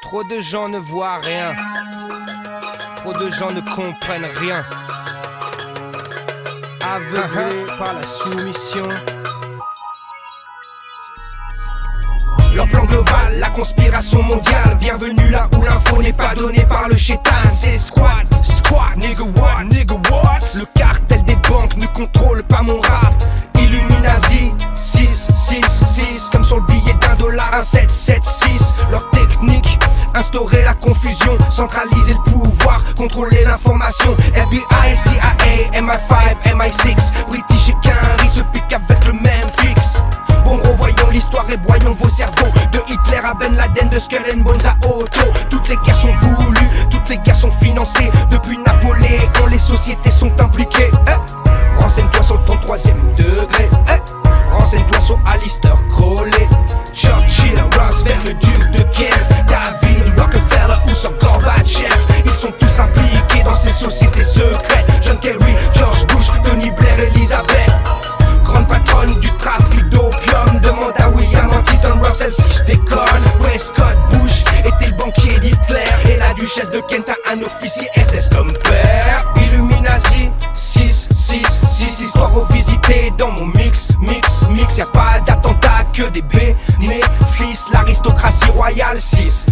Trop de gens ne voient rien. Trop de gens ne comprennent rien. Aveuglés par la soumission. Leur plan global, la conspiration mondiale. Bienvenue là où l'info n'est pas donnée par le chétan. C'est squat, nigga what, Le cartel des banques ne contrôle pas mon rap. Illuminati, 6, comme sur le billet $1, 1776. Leur technique, instaurer la confusion, centraliser le pouvoir, contrôler l'information. FBI, CIA, MI5, MI6, British et Quinry se piquent avec le même fixe. Bon, revoyons l'histoire et broyons vos cerveaux. De Hitler à Ben Laden, de Skull and Bones à Otto. Toutes les guerres sont voulues, toutes les guerres sont financées. Depuis Napoléon, les sociétés sont impliquées. Renseigne-toi sur le 33e degré. Renseigne-toi sur Aleister Crowley, Churchill, Roosevelt, le duc de Kent, David Rockefeller ou sur Gorbatchev. Ils sont tous impliqués dans ces sociétés secrètes. John Kerry, George Bush, Tony Blair, Elizabeth. Grande patronne du trafic d'opium. Demande à William Huntington Russell si je déconne. Prescott Bush était le banquier d'Hitler. Et la duchesse de Kent a un officier SS comme père. Illuminati, 6, l'histoire revisitée dans mon mix. Y'a pas d'attentat que des bénéfices. L'aristocratie royale, 6,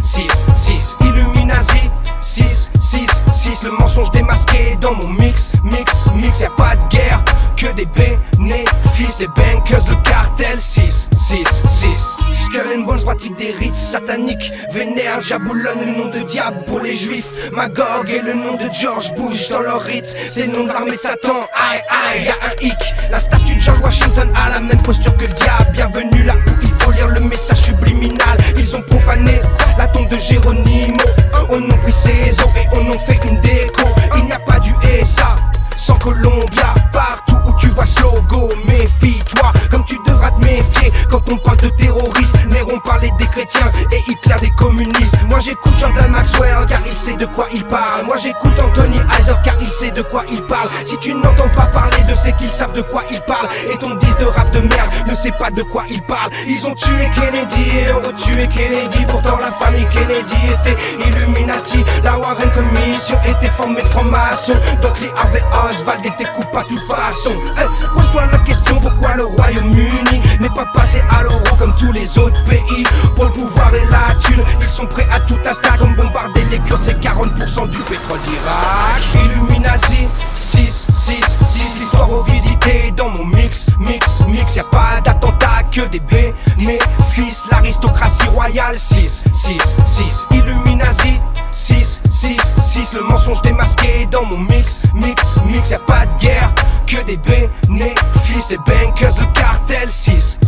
Illuminati, 6, le mensonge démasqué dans mon mix. Y'a pas de guerre que des bénéfices. Les bankers, le cartel, 6. Skull and Bones pratique des rites sataniques. Vénère, Jaboulon, le nom de diable pour les juifs. Magog est le nom de George Bush dans leur rite. C'est le nom de l'armée de Satan. Aïe, y'a un hic. La statue de George Washington a la même posture que le diable. Bienvenue là où il faut lire le message subliminal. Ils ont profané la tombe de Géronimo. On a pris ses os et on en fait une déco. Il n'y a pas du SA sans Colombia. Partout où tu vois ce logo, méfie-toi comme tu devras te méfier quand on parle de terroristes. Néron parlait des chrétiens et Hitler des communistes. Moi j'écoute Jordan Maxwell car il sait de quoi il parle. Moi j'écoute Anthony Halder car il sait de quoi il parle. Si tu n'entends pas parler de ceux qui savent de quoi il parle, et ton disque de rap de merde ne sait pas de quoi il parle. Ils ont tué Kennedy et ont retué Kennedy. Pourtant la famille Kennedy était Illuminati. La Warren Commission était formée de francs-maçons. Donc les Harvey Oswald étaient coupables de toute façon. Pose-toi la question pourquoi le Royaume-Uni n'est pas passé à l'euro comme tous les autres pays. Pour le pouvoir et la thune, ils sont prêts à tout attaque. Comme bombarder les Kurdes, c'est 40% du pétrole d'Irak. Illuminati, 6, l'histoire revisitée dans mon mix. Y'a pas d'attentat que des bénéfices. L'aristocratie royale, 6, Illuminati, 6, le mensonge démasqué dans mon mix. Y'a pas de guerre que des bénéfices. Les bankers, le cartel, 6.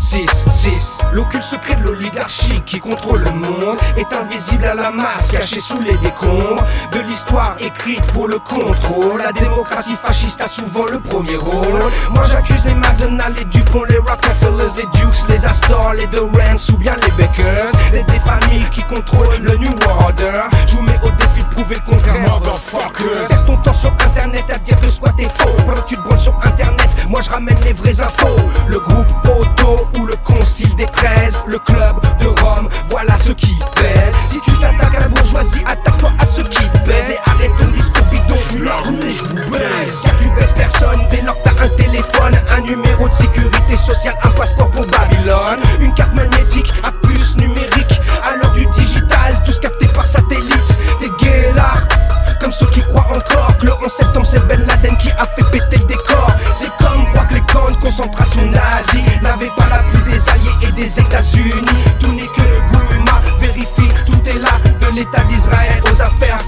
L'occulte secret de l'oligarchie qui contrôle le monde est invisible à la masse, caché sous les décombres de l'histoire écrite pour le contrôle. La démocratie fasciste a souvent le premier rôle. Moi j'accuse les McDonald's, les Dupont, les Rockefellers, les Dukes, les Astor, les Durants ou bien les Bakers. Des familles qui contrôlent le New Order. Je vous mets au défi de prouver le contraire, motherfuckers. Perds ton temps sur internet à dire que squat est faux. Pendant que tu te branles sur internet, moi je ramène les vraies infos. Le groupe Otto ou le concile des 13, le club de Rome, voilà ce qui pèse. Si tu t'attaques à la bourgeoisie, attaque-toi à ceux qui te baisent. Et arrête ton discours bidon, je suis la roue et je vous baise. Car tu baises personne dès lors que t'as un téléphone, un numéro de sécurité sociale, un passeport pour Babylone, une carte magnétique à puce numérique. À l'heure du digital, tous captés par satellite. T'es gay là, comme ceux qui croient encore que le 11 septembre c'est Ben Laden qui a fait péter le décor. C'est comme voir que les camps de concentration nazis n'avaient pas la pluie des alliés et des États-Unis. Tout n'est que Gouma, vérifie, tout est là. De l'État d'Israël aux affaires